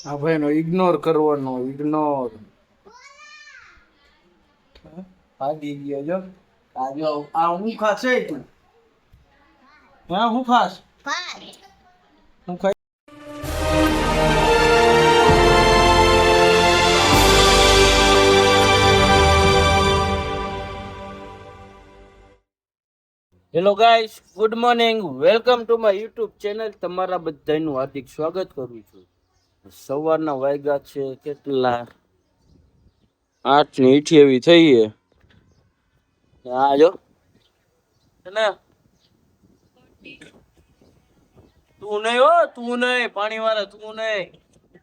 આ ભાઈ નો ઇગ્નોર કરવાનો ઇગ્નોર ભાગી ગયો જો આ હું ખાશે તું હા હું ખાસ હું ખાઈ hello guys good morning welcome to my YouTube channel તમારા બધાનું હાર્દિક સ્વાગત કરું છું સવારના વાગ્યા છે કેટલા 8:28 થઈ છે હા જો ને તું નહીં હો તું નહીં પાણી વાળા તું નહીં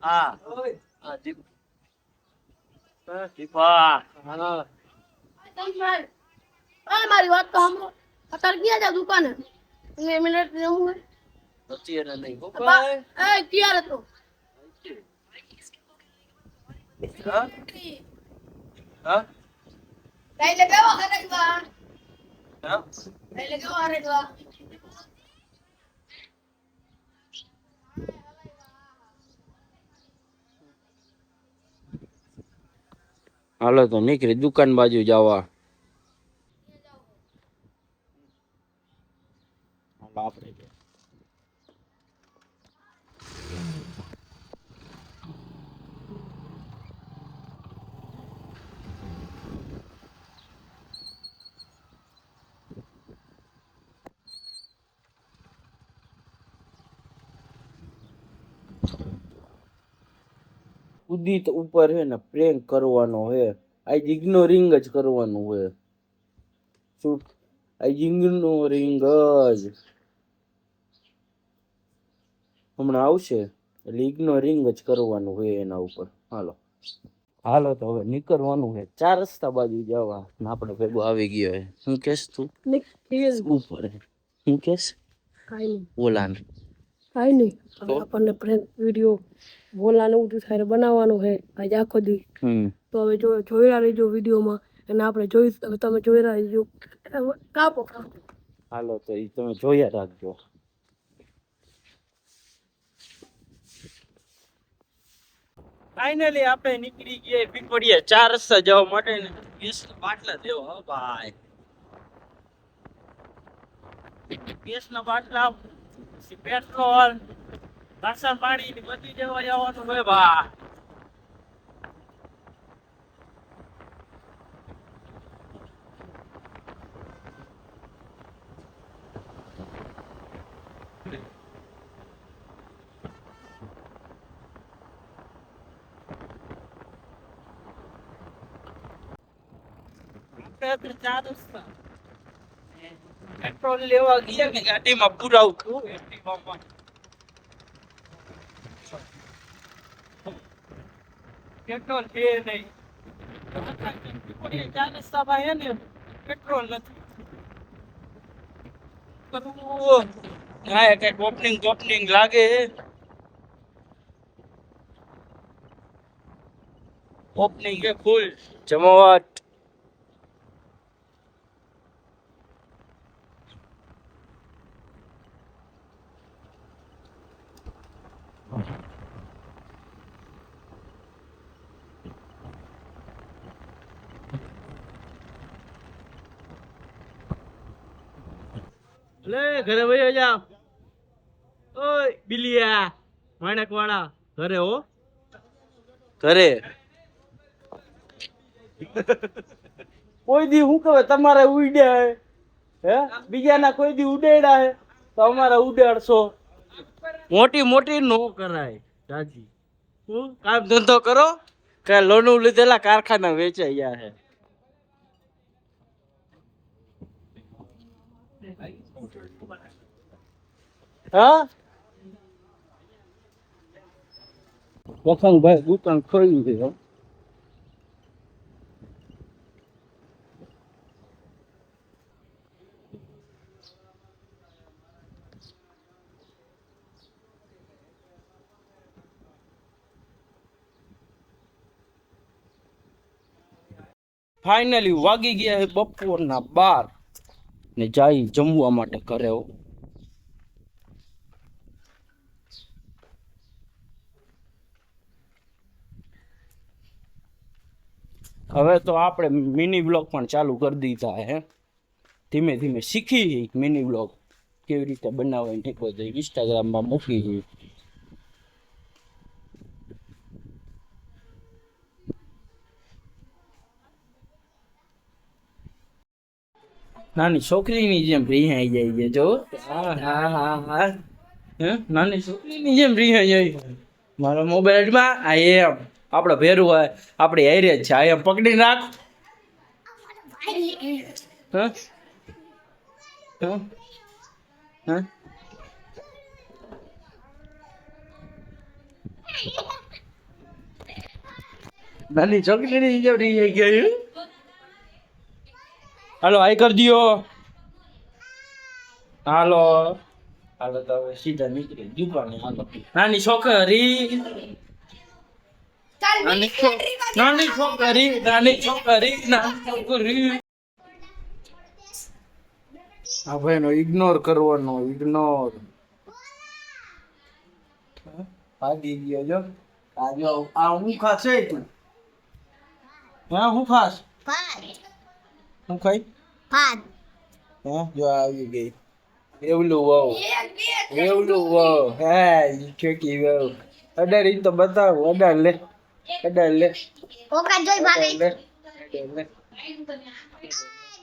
હા હા દીપ દીપા હા મારી વાત તો સાંભળો અત્યારે ક્યાં જા દુકાને 2 મિનિટ જવું અત્યારે નહીં હે પપ્પા એ ક્યારે તો હા હા લઈ લે કેવો હરેગવા હા લઈ લે કેવો હરેગવા હાલો તો નીકળી દુકાન બાજુ જવા આપણે ઉદિત ઉપર હે ને પ્રેન્ક કરવાનો હે આજ ઇગ્નોરિંગ જ કરવાનું હે શું આજ ઇગ્નોરિંગ જ હમણાં આવશે એટલે ઇગ્નોરિંગ જ કરવાનું હોય એના ઉપર હાલો હાલો તો હવે નીકળવાનું છે 4 રસ્તા બાજુ જવા ને આપણે ભેગો આવી ગયો હે શું કેસ તું ઉપર હે શું કેસ કાઈ નહીં બોલાન કાઈ નહીં આપણને પ્રેન્ક વિડિયો બોલાનું ઉઠું થાય બનાવવાનું છે આજ આખો દી તો હવે જોઈ રહેજો વિડીયોમાં અને આપણે જોઈ હવે તમે જોઈ રહેજો કાપો હાલો તો એ તમે જોયા રાખજો ફાઇનલી આપણે નીકળી ગયા પીપળિયા 4 રસ્તા જવા માટે ને 20 બાટલા દેવો હો ભાઈ 20 ના બાટલા પેટ્રોલ રાશન પાણી ની બધી જવા જવાનું હોય ભાઈ પેટ્રોલ લેવા ગયા કે ગાડીમાં પુરાવું છું એસટીમાં પેટ્રોલ છે નહીં 4 રસ્તામાં હે ને પેટ્રોલ નથી હા કઈક ઓપનિંગ લાગે ઓપનિંગ છે ફૂલ જમાવટ લે ઘરે વયો જા ઓય બિલિયા માણક વાળા ઘરે હો ઘરે કોઈ દી હું કહે તમારે ઉડ્યા હે બીજાના કોઈ દી ઉડેડા હે તો અમારે ઉડાડશો મોટી નો કરાય દાદી હું કામ ધંધો કરો કે લોનું લીધેલા કારખાના વેચાઈ ગયા હે હા વસંતભાઈ દુકાન ખોલ્યું છે ફાઇનલી વાગી ગયા છે બપોરના 12 ને જાય જમવા માટે ઘરે હવે તો આપણે મિની બ્લોગ પણ ચાલુ કરી દીધા હે ધીમે ધીમે શીખી મિની બ્લોગ કેવી રીતે બનાવવાની ઠીક હોય ઇન્સ્ટાગ્રામમાં મૂકી છે નાની છોકરીની જેમ રિહાઈ જાય છે જો હા હા હા હા હે નાની છોકરીની જેમ રિહાઈ જાય મારો મોબાઈલમાં આ એમ આપણે ભેરું હોય આપણી હારે જ છે આ એમ પકડી રાખ હા હા હા નાની છોકરીની જેમ રિહાઈ ગઈ હાલો આઈ કરી દ્યો હાલો હાલો તો હવે સીધા નીકળી દુકાને હાલો નાની છોકરી નાની છોકરી આ ભાઈનો ઇગ્નોર કરવાનો ઇગ્નોર ભાગી ગયો જો આ જો આ હું ખાશે તું હા હું ખાસ હું ખાઈ હા જો આવી ગઈ એવલું વહુ હા છોકી વહુ અડાર ઈ તો બતાવ અડાર લે ઓકા જોઈ ભાગે લે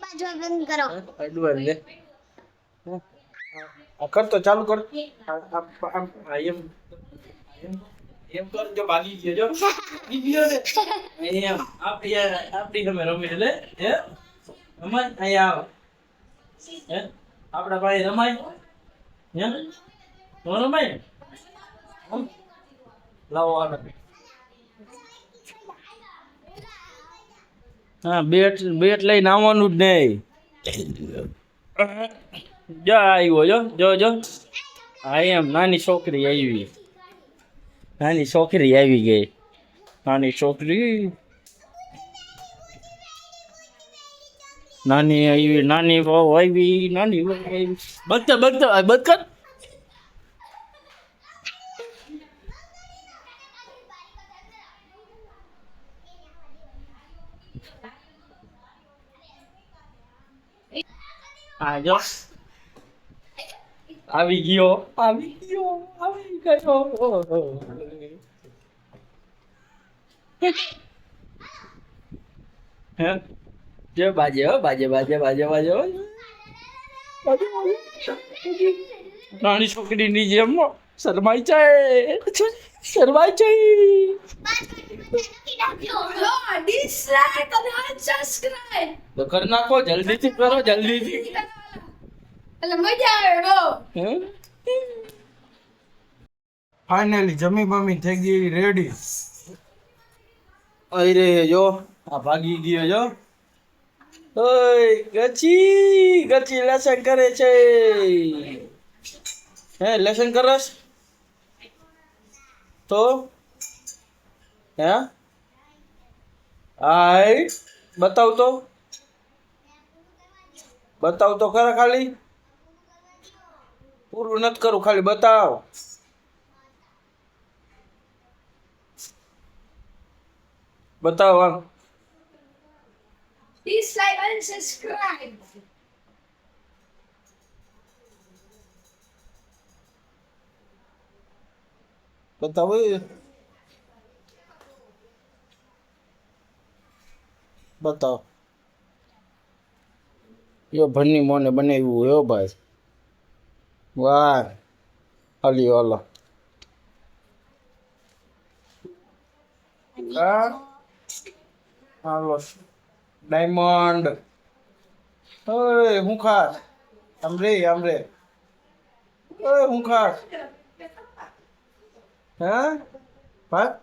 બાજુ બંધ કરો અડવાર લે આ કર તો ચાલુ કર એમ કર જો ભાગી ગયો જો ભાગી ગયો ને એમ આપડી તમે રમી લે હે રમાય અહીંયા આવ હે આપડા ભાઈ રમાય હે નો રમાય લાવો આને હા બેટ લઈને આવવાનું જ નહીં જો આવ્યો જો હા એમ નાની છોકરી આવી ગઈ નાની છોકરી નાની આવી નાની વહુ આવી નાની વહુ આવી બકર આ જો આવી ગયો હે જો બાજે નાની છોકરીની જેમ શરમાઈ જાય ડિસલાઈક અને અનસબસ્ક્રાઇબ તો કરી નાખો જલ્દીથી કરો એટલે મજા આવે બહુ ફાઇનલી જમી બમી થઈ ગઈ રેડી આઈ રે જો આ ભાગી ગયો જો ઓય ગચી લેસન કરે છે હે લેસન કરસ તો હે આઈ બતાવ તો ખરા ખાલી પૂરું નથી કરું ખાલી બતાવ આમ ડિસલાઈક અનસબસ્ક્રાઇબ બતાવો બતાવ યો ભરની મોને બનાવ્યું હો ભાઈ વાહ અલી ઓલો હાલો ડાયમંડ ઓય હું ખાસ આમ રે ઓય હું ખાસ હા ભાઈ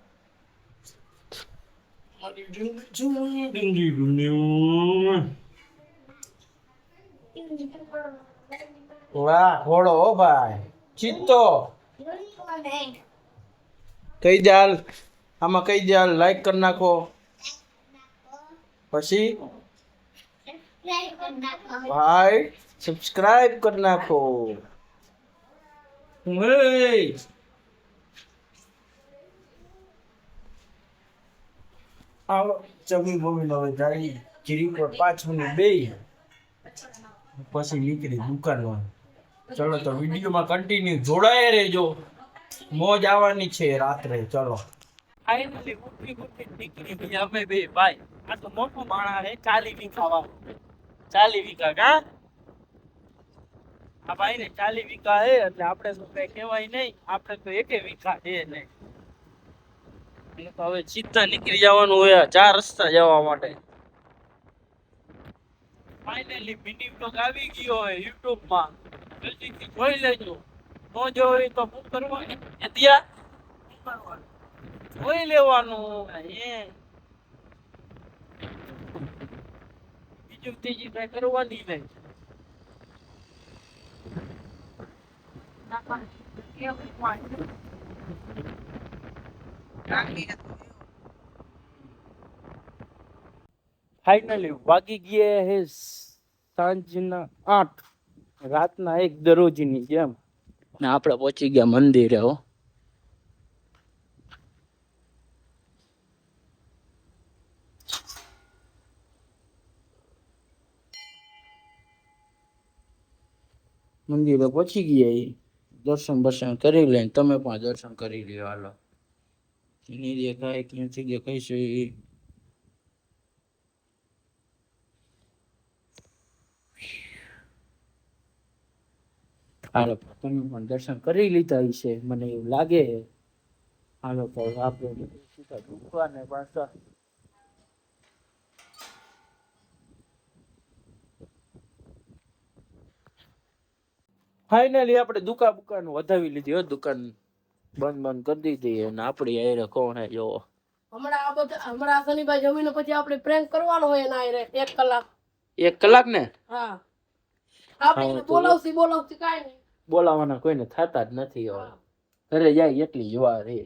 વાહ ઘોડો હો ભાઈ ચિત્તો કઈ જાલ આમાં કઈ જાલ લાઈક કરી નાખો પછી ભાઈ સબસ્ક્રાઇબ કરી નાખો આવો જમી બમી હવે જાય જીરી પર 5 મિનિટ બેહી પછી નીકળી દુકાનમાં. ચલો તો વિડીયોમાં કન્ટિન્યુ જોડાયા રહેજો, મોજ આવવાની છે રાત્રે. ચલો ફાઇનલી ઉઠી નીકળી ગયા અમે બે ભાઈ. આ તો મોટું માણા હે 40 વીઘા વાળું. 40 વીઘા કા આ ભાઈ ને 40 વીઘા હે એટલે આપણે તો કઈ કહેવાય નહીં, આપણે તો 1 વીઘા હે નહીં. એટલે તો હવે સીધા નીકળી જવાનું હોય 4 રસ્તા જવા માટે. ફાઇનલી મિની બ્લોગ આવી ગયો હોય YouTube માં, જલ્દીથી જોઈ લેજો. નો જોઈ તો શું કરવાનું? ત્યાં શું કરવાનું? જોઈ લેવાનું. બીજું ત્રીજી કઈ કરવાની નહીં. ફાઇનલી વાગી ગયા હે સાંજના 8, રાતના 1 દરરોજની જેમ. ને આપણે પહોંચી ગયા મંદિરે. હો મંદિરે પહોંચી ગયા, દર્શન બર્શન કરી લે. તમે પણ દર્શન કરી લ્યો. હાલો એની દેખાય ક્યાંથી દેખાઈશું એ. હાલો તમે પણ દર્શન કરી લીધા છે મને એવું લાગે. હાલો તો આપણે સીધા દુકાને પાછા. ફાઇનલી આપણે દુકાન વધાવી લીધી હો. દુકાન બંધ કરી દીધી અને આપણી આયરે કોણ હે જો. હમણાં શનિભાઈ જમીને પછી આપણે પ્રેન્ક કરવાનો હોય એના આયરે 1 કલાક. 1 કલાક ને? હા આપણે બોલાવતી કાઈ નહીં. બોલાવાના કોઈને થતા જ નથી. હવે ઘરે જાય એટલી જ વાર રે.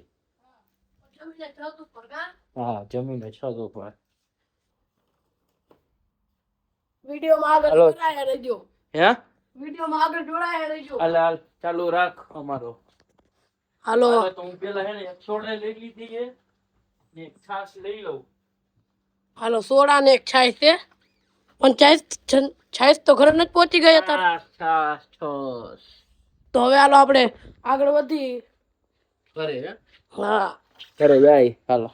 જમીને છત ઉપર કા? હા જમીને છત ઉપર. વિડિયોમાં આગળ જોડાયા રહેજો. હે વિડિયોમાં આગળ જોડાયા રહેજો. હાલ ચાલુ રાખ અમારો. હાલો તો હું પેલા હે ને એક સોડા લઈ લીધી છે ને એક છાશ લઈ લઉં. હાલો સોડા ને એક છાશ છે, પણ છાશ તો ઘરે નથી પહોંચી ગયા તાર. છાશ તો હવે હાલો આપણે આગળ વધી. ઘરે હે? હા ઘરે જાય. હાલો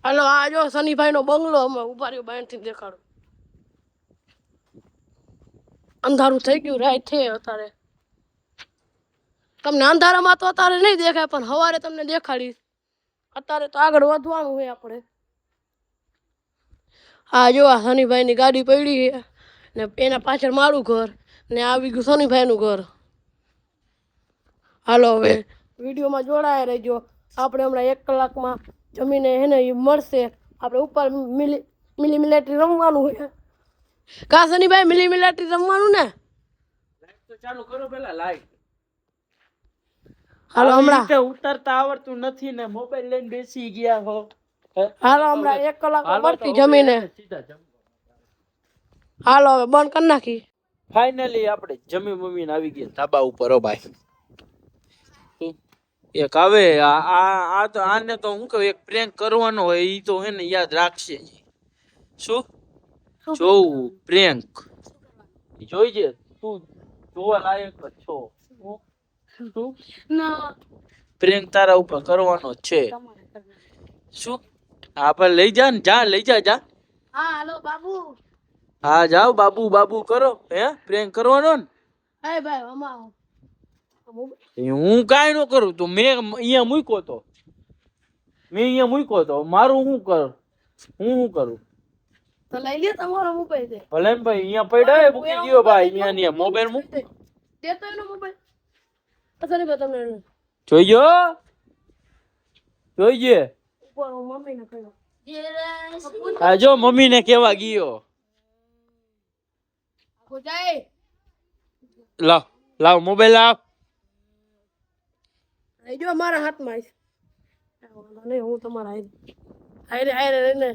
હાલો આ જો શનિભાઈ નો બંગલો. અમે ઉભા રહ્યો બહાર થી દેખાડું. અંધારું થઈ ગયું, રાત છે અત્યારે. તમને અંધારામાં તો અત્યારે નહીં દેખાય, પણ સવારે તમને દેખાડીશ. અત્યારે તો આગળ વધવાનું હોય આપણે. હા જો આ શનિભાઈ ની ગાડી પડી છે ને એના પાછળ મારું ઘર ને આવી ગયું શનિભાઈ નું ઘર. હાલો હવે વિડીયોમાં જોડાયા રહેજો. આપણે હમણાં 1 કલાકમાં જમીને હે ને એ મળશે. આપણે ઉપર મિલી રમવાનું હોય. કા શનિભાઈ મિલી રમવાનું ને? લાઈટ તો ચાલુ કરો પેલા. લાઈટ હાલો હમણાં ઉતરતા આવડતું નથી ને મોબાઈલ લઈને બેસી ગયા હો. હાલો હમણાં 1 કલાકમાં મળતી જમીને. હાલો હવે બંધ કરી નાખી. ફાઇનલી આપણે જમી મમ્મીને આવી ગયા ધાબા ઉપર. હો ભાઈ એક આવે આ તો આને તો હું કહું એક પ્રેન્ક કરવાનો હોય ઈ તો હે ને યાદ રાખશે. શું જોવું પ્રેન્ક જોઈજે તું જોવા લાયક જ છો. શું ના પ્રેન્ક તારા ઉપર કરવાનો છે. શું હા પણ લઈ જા ને, જા લઈ જા. હા હાલો બાબુ. હા જાઓ બાબુ કરો. હે પ્રેન્ક કરવાનો ને? હે ભાઈ અમારો હું કાઈ નો કરું. તો મેં અહીંયા મૂક્યો તો મારું શું કરું? હું શું કરું? તો લઈ લે તમારો મોબાઈલ છે. ભલે ને ભાઈ અહીંયા પડ્યા મૂકી દયો ભાઈ. અહીંયા મોબાઈલ મૂક દેતો એનો મોબાઈલ. અસર ભાઈ તમને જોઈજે ઉપર હું મમ્મીને કહ્યું. હા જો મમ્મીને કેવા ગયો. લાવ મોબાઈલ લાવ. જો મારા હાથમાં નહીં, હું તમારા હારે રહીને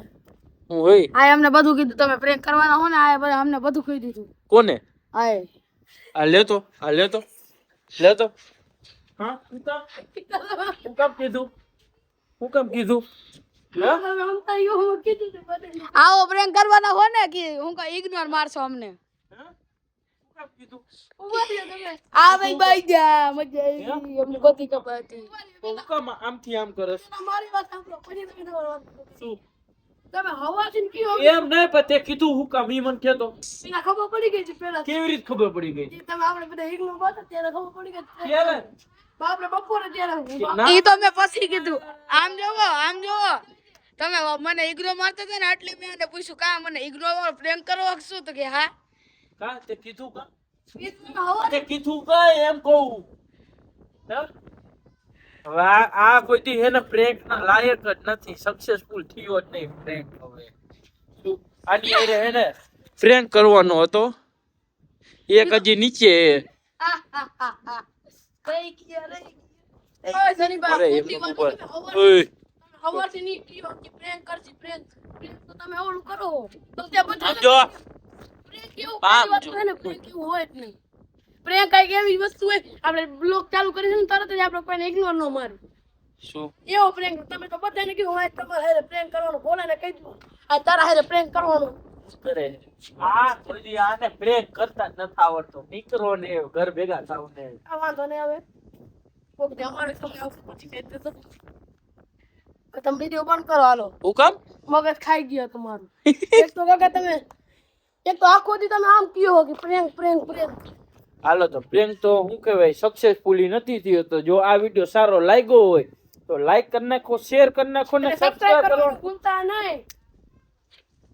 હું હોય આ અમને બધું કીધું. તમે પ્રેન્ક કરવાના હો ને આ બધા અમને બધું કહી દીધું. કોને? આ લેતો હા હું કામ કીધું? હવે આમ તો યો હું કીધું તું બધાને. આવો પ્રેન્ક કરવાના હો ને કે હું કા ઇગ્નોર મારશો અમને ઉભા રહ્યો તમે. આ ભાઈ બાઈ જા મજા આવી અમને ગોતી કપાતી આમથી આમ કરસ મારી વાત સાંભળો પછી તમે તમારી વાત કરો. શું તમે હવાથી કયો એમ નહીં પણ તે કીધું હું કામ ઈ મને કહેતો પેલા ખબર પડી ગઈ છે પેલા કેવી રીતે ખબર પડી ગઈ તમે આપણે બધા ઇગ્નોર બાત ત્યારે ખબર પડી ગઈ ક્યારે? બાપરે બપોરે ત્યારે ના. ઈ તો મેં પછી કીધું આમ જોવો તમે મને ઇગ્નોર મારતા હતા ને એટલે મેં એને પૂછ્યું કા મને ઇગ્નોર પ્રેન્ક કરો શું તો કે હા કા તે કીધું કા હવા તે કીધું કા એમ કહું હે? હવે આ કોઈ દી હે ને પ્રેન્ક ના લાયક જ નથી સક્સેસફુલ થયો જ નહીં પ્રેન્ક હવે શું આની હારે હે ને પ્રેન્ક કરવાનો હતો એક હજી નીચે કઈ ગયા રે ઓય સની બા અરે મોટી એમની વાત ઉપર તમે ઓય હવાથી ની કયો કે પ્રેન્ક કરજી પ્રેન્ક તો તમે ઓલું કરો તો ત્યાં બધા આમ જો પ્રેન્ક કેવું આમ વાત જો. હોય ને પ્રેન્ક કેવું હોય જ નહીં પ્રેન્ક કઈક એવી વસ્તુ હોય આપણે બ્લોગ ચાલુ કરી છે ને તરત જ આપણે કોઈને ઇગ્નોર ન મારું શું એવો પ્રેન્ક તમે તો બધાને કીધું હોય તમારે હારે પ્રેન્ક કરવાનો ભોલાને કહી દો આ તારા હારે પ્રેન્ક કરવાનો કરે આ કોઈ દી આને પ્રેન્ક કરતા જ નથી આવડતો દીકરો ને ઘર ભેગા થાવ ને આ વાંધો નહીં હવે કોક દે અમારે તમે આવશે પછી કહી દેજો તમે વિડીયો બંધ કરો હાલો હું કામ મગજ ખાઈ ગયો તમારું એક તો કાકા તમે એક તો આખો દી તમે આમ કયો કે પ્રેન્ક પ્રેન્ક પ્રેન્ક હાલો તો પ્રેન્ક તો હું કહેવાય સક્સેસફુલી નથી થયો તો જો આ વિડિયો સારો લાગ્યો હોય તો લાઈક કરી નાખો શેર કરી નાખો ને સબસ્ક્રાઇબ સબસ્ક્રાઇબ કરો કરવાનું ભૂલતા નહીં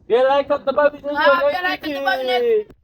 બે લાઈક દબાવી દેજો હા, બે like દબાવી નાખો.